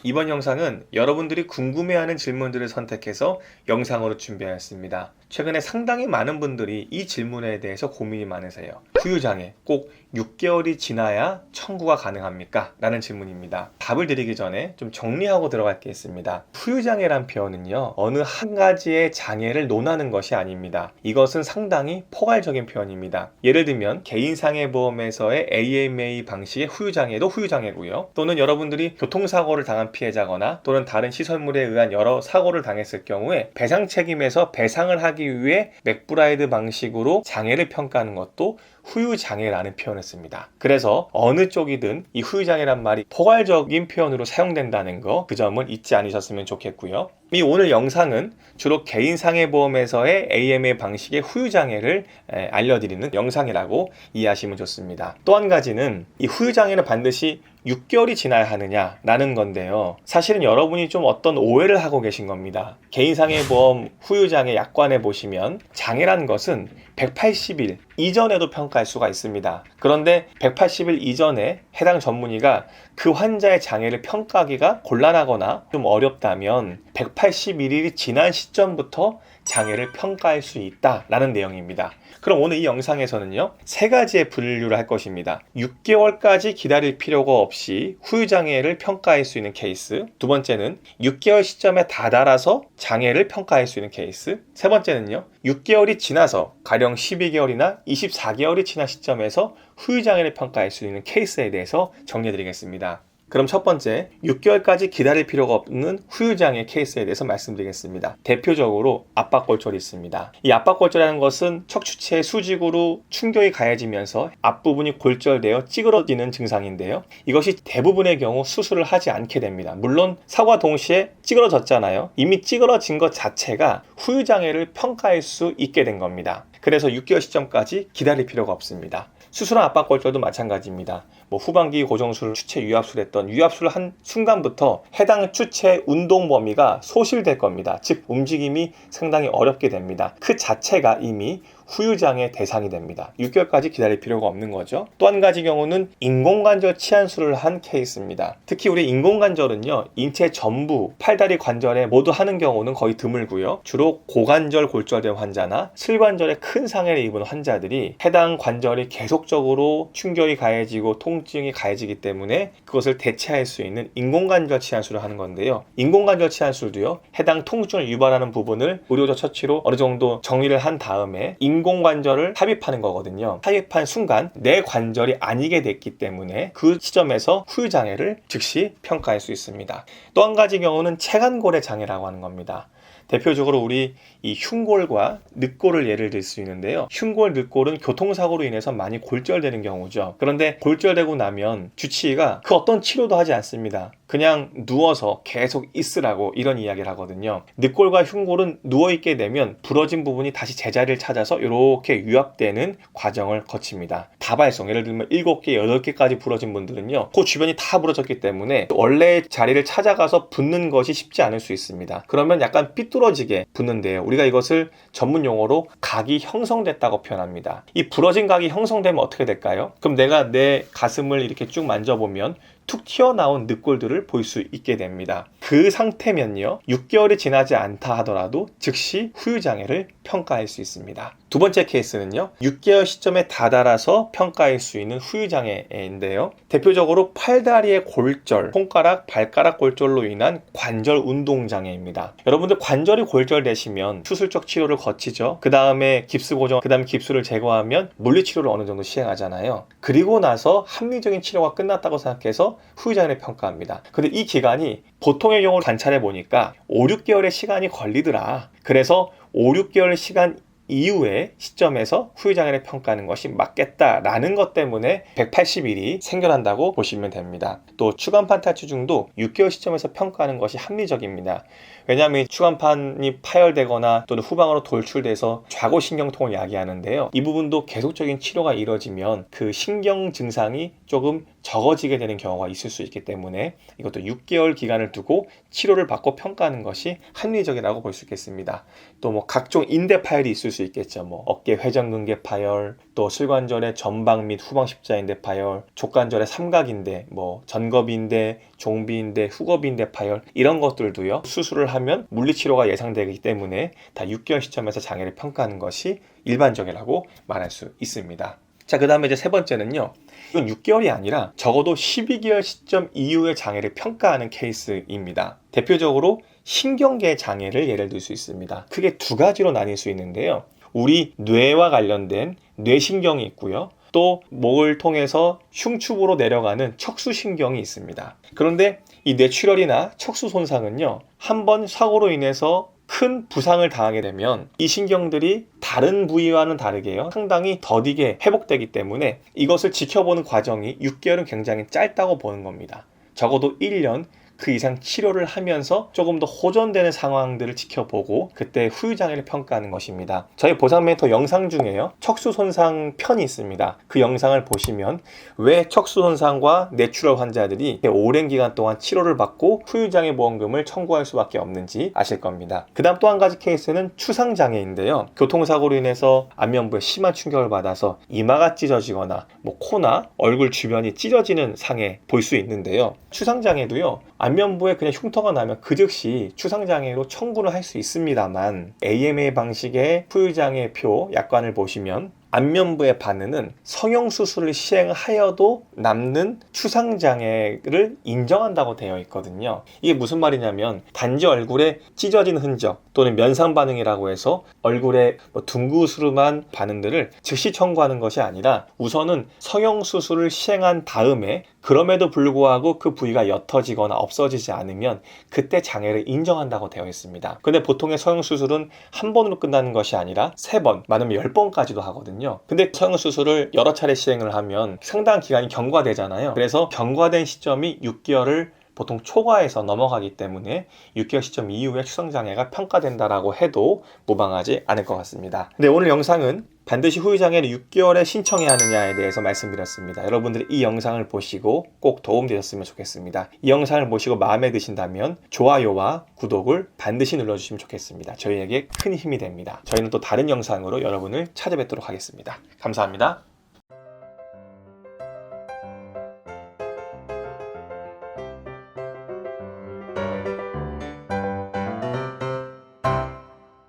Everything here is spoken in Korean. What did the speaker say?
이번 영상은 여러분들이 궁금해하는 질문들을 선택해서 영상으로 준비하였습니다. 최근에 상당히 많은 분들이 이 질문에 대해서 고민이 많으세요. 후유장애 꼭 6개월이 지나야 청구가 가능합니까? 라는 질문입니다. 답을 드리기 전에 좀 정리하고 들어갈 게 있습니다. 후유장애란 표현은요, 어느 한 가지의 장애를 논하는 것이 아닙니다. 이것은 상당히 포괄적인 표현입니다. 예를 들면 개인상해보험에서의 AMA 방식의 후유장애도 후유장애고요. 또는 여러분들이 교통사고를 당한 피해자거나 또는 다른 시설물에 의한 여러 사고를 당했을 경우에 배상 책임에서 배상을 하기 위해 맥브라이드 방식으로 장애를 평가하는 것도 후유장애라는 표현을 씁니다. 그래서 어느 쪽이든 이 후유장애란 말이 포괄적인 표현으로 사용된다는 거, 그 점을 잊지 않으셨으면 좋겠고요. 이 오늘 영상은 주로 개인상해보험에서의 AMA 방식의 후유장애를 알려드리는 영상이라고 이해하시면 좋습니다. 또 한 가지는 이 후유장애는 반드시 6개월이 지나야 하느냐라는 건데요. 사실은 여러분이 좀 어떤 오해를 하고 계신 겁니다. 개인상해보험 후유장애 약관에 보시면 장애란 것은 180일 이전에도 평가할 수가 있습니다. 그런데 180일 이전에 해당 전문의가 그 환자의 장애를 평가하기가 곤란하거나 좀 어렵다면 181일이 지난 시점부터 장애를 평가할 수 있다라는 내용입니다. 그럼 오늘 이 영상에서는요, 세 가지의 분류를 할 것입니다. 6개월까지 기다릴 필요가 없이 후유장애를 평가할 수 있는 케이스, 두 번째는 6개월 시점에 다다라서 장애를 평가할 수 있는 케이스, 세 번째는요, 6개월이 지나서 가령 12개월이나 24개월이 지난 시점에서 후유장애를 평가할 수 있는 케이스에 대해서 정리해 드리겠습니다. 그럼 첫 번째, 6개월까지 기다릴 필요가 없는 후유장애 케이스에 대해서 말씀드리겠습니다. 대표적으로 압박골절이 있습니다. 이 압박골절이라는 것은 척추체의 수직으로 충격이 가해지면서 앞부분이 골절되어 찌그러지는 증상인데요. 이것이 대부분의 경우 수술을 하지 않게 됩니다. 물론 사고와 동시에 찌그러졌잖아요. 이미 찌그러진 것 자체가 후유장애를 평가할 수 있게 된 겁니다. 그래서 6개월 시점까지 기다릴 필요가 없습니다. 수술한 압박골절도 마찬가지입니다. 후반기 고정술, 추체 유압술 했던 유압술을 한 순간부터 해당 추체 운동 범위가 소실될 겁니다. 즉 움직임이 상당히 어렵게 됩니다. 그 자체가 이미 후유장애 대상이 됩니다. 6개월까지 기다릴 필요가 없는 거죠. 또 한 가지 경우는 인공관절 치환술을 한 케이스입니다. 특히 우리 인공관절은요, 인체 전부 팔다리 관절에 모두 하는 경우는 거의 드물고요. 주로 고관절 골절된 환자나 슬관절에 큰 상해를 입은 환자들이 해당 관절이 계속적으로 충격이 가해지고 통증이 가해지기 때문에 그것을 대체할 수 있는 인공관절 치환술을 하는 건데요. 인공관절 치환술도요, 해당 통증을 유발하는 부분을 의료적 처치로 어느 정도 정리를 한 다음에 인공관절을 삽입하는 거거든요. 삽입한 순간 내 관절이 아니게 됐기 때문에 그 시점에서 후유장애를 즉시 평가할 수 있습니다. 또 한 가지 경우는 체관골의 장애라고 하는 겁니다. 대표적으로 우리 이 흉골과 늑골을 예를 들 수 있는데요. 흉골, 늑골은 교통사고로 인해서 많이 골절되는 경우죠. 그런데 골절되고 나면 주치의가 그 어떤 치료도 하지 않습니다. 그냥 누워서 계속 있으라고 이런 이야기를 하거든요. 늑골과 흉골은 누워있게 되면 부러진 부분이 다시 제자리를 찾아서 이렇게 유압되는 과정을 거칩니다. 다발성, 예를 들면 7개, 8개까지 부러진 분들은요, 그 주변이 다 부러졌기 때문에 원래 자리를 찾아가서 붙는 것이 쉽지 않을 수 있습니다. 그러면 약간 삐뚤어지게 붙는데요. 우리가 이것을 전문 용어로 각이 형성됐다고 표현합니다. 이 부러진 각이 형성되면 어떻게 될까요? 그럼 내가 내 가슴을 이렇게 쭉 만져보면 툭 튀어나온 늑골들을 볼 수 있게 됩니다. 그 상태면요, 6개월이 지나지 않다 하더라도 즉시 후유장애를 평가할 수 있습니다. 두 번째 케이스는요, 6개월 시점에 다다라서 평가할 수 있는 후유장애인데요. 대표적으로 팔다리의 골절, 손가락, 발가락 골절로 인한 관절 운동장애입니다. 여러분들 관절이 골절되시면 수술적 치료를 거치죠. 그 다음에 깁스 고정, 그 다음에 깁스를 제거하면 물리치료를 어느 정도 시행하잖아요. 그리고 나서 합리적인 치료가 끝났다고 생각해서 후유장애를 평가합니다. 근데 이 기간이 보통의 경우를 관찰해 보니까 5, 6개월의 시간이 걸리더라. 그래서 5, 6개월 시간 이후의 시점에서 후유장애를 평가하는 것이 맞겠다라는 것 때문에 180일이 생겨난다고 보시면 됩니다. 또 추간판 탈취 중도 6개월 시점에서 평가하는 것이 합리적입니다. 왜냐하면 추간판이 파열되거나 또는 후방으로 돌출돼서 좌고신경통을 야기하는데요. 이 부분도 계속적인 치료가 이루어지면 그 신경 증상이 조금 적어지게 되는 경우가 있을 수 있기 때문에 이것도 6개월 기간을 두고 치료를 받고 평가하는 것이 합리적이라고 볼 수 있겠습니다. 또 뭐 각종 인대 파열이 있을 수 있겠죠. 뭐 어깨 회전근개 파열, 또 슬관절의 전방 및 후방 십자인대 파열, 족관절의 삼각인대, 뭐 전거비인대, 종비인대, 후거비인대 파열, 이런 것들도요, 수술을 하면 물리치료가 예상되기 때문에 다 6개월 시점에서 장애를 평가하는 것이 일반적이라고 말할 수 있습니다. 자, 그 다음에 이제 세 번째는요, 이건 6개월이 아니라 적어도 12개월 시점 이후의 장애를 평가하는 케이스입니다. 대표적으로 신경계 장애를 예를 들 수 있습니다. 크게 두 가지로 나뉠 수 있는데요. 우리 뇌와 관련된 뇌신경이 있고요. 또 목을 통해서 흉추부로 내려가는 척수신경이 있습니다. 그런데 이 뇌출혈이나 척수 손상은요, 한번 사고로 인해서 큰 부상을 당하게 되면 이 신경들이 다른 부위와는 다르게요, 상당히 더디게 회복되기 때문에 이것을 지켜보는 과정이 6개월은 굉장히 짧다고 보는 겁니다. 적어도 1년 그 이상 치료를 하면서 조금 더 호전되는 상황들을 지켜보고 그때 후유장애를 평가하는 것입니다. 저희 보상 멘토 영상 중에요, 척수 손상 편이 있습니다. 그 영상을 보시면 왜 척수 손상과 뇌출혈 환자들이 오랜 기간 동안 치료를 받고 후유장애 보험금을 청구할 수밖에 없는지 아실 겁니다. 그 다음 또 한 가지 케이스는 추상장애인데요. 교통사고로 인해서 안면부에 심한 충격을 받아서 이마가 찢어지거나 뭐 코나 얼굴 주변이 찢어지는 상해 볼 수 있는데요. 추상장애도요, 안면부에 그냥 흉터가 나면 그 즉시 추상장애로 청구를 할 수 있습니다만, AMA 방식의 후유장애표 약관을 보시면 안면부의 반응은 성형수술을 시행하여도 남는 추상장애를 인정한다고 되어 있거든요. 이게 무슨 말이냐면, 단지 얼굴에 찢어진 흔적 또는 면상반응이라고 해서 얼굴에 둥그스름한 반응들을 즉시 청구하는 것이 아니라 우선은 성형수술을 시행한 다음에 그럼에도 불구하고 그 부위가 옅어지거나 없어지지 않으면 그때 장애를 인정한다고 되어 있습니다. 근데 보통의 성형수술은 한 번으로 끝나는 것이 아니라 3번, 많으면 10번까지도 하거든요. 근데 성형수술을 여러 차례 시행을 하면 상당한 기간이 경과되잖아요. 그래서 경과된 시점이 6개월을 보통 초과해서 넘어가기 때문에 6개월 시점 이후에 추상장애가 평가된다라고 해도 무방하지 않을 것 같습니다. 근데 오늘 영상은 반드시 후유장애를 6개월에 신청해야 하느냐에 대해서 말씀드렸습니다. 여러분들이 이 영상을 보시고 꼭 도움되셨으면 좋겠습니다. 이 영상을 보시고 마음에 드신다면 좋아요와 구독을 반드시 눌러주시면 좋겠습니다. 저희에게 큰 힘이 됩니다. 저희는 또 다른 영상으로 여러분을 찾아뵙도록 하겠습니다. 감사합니다.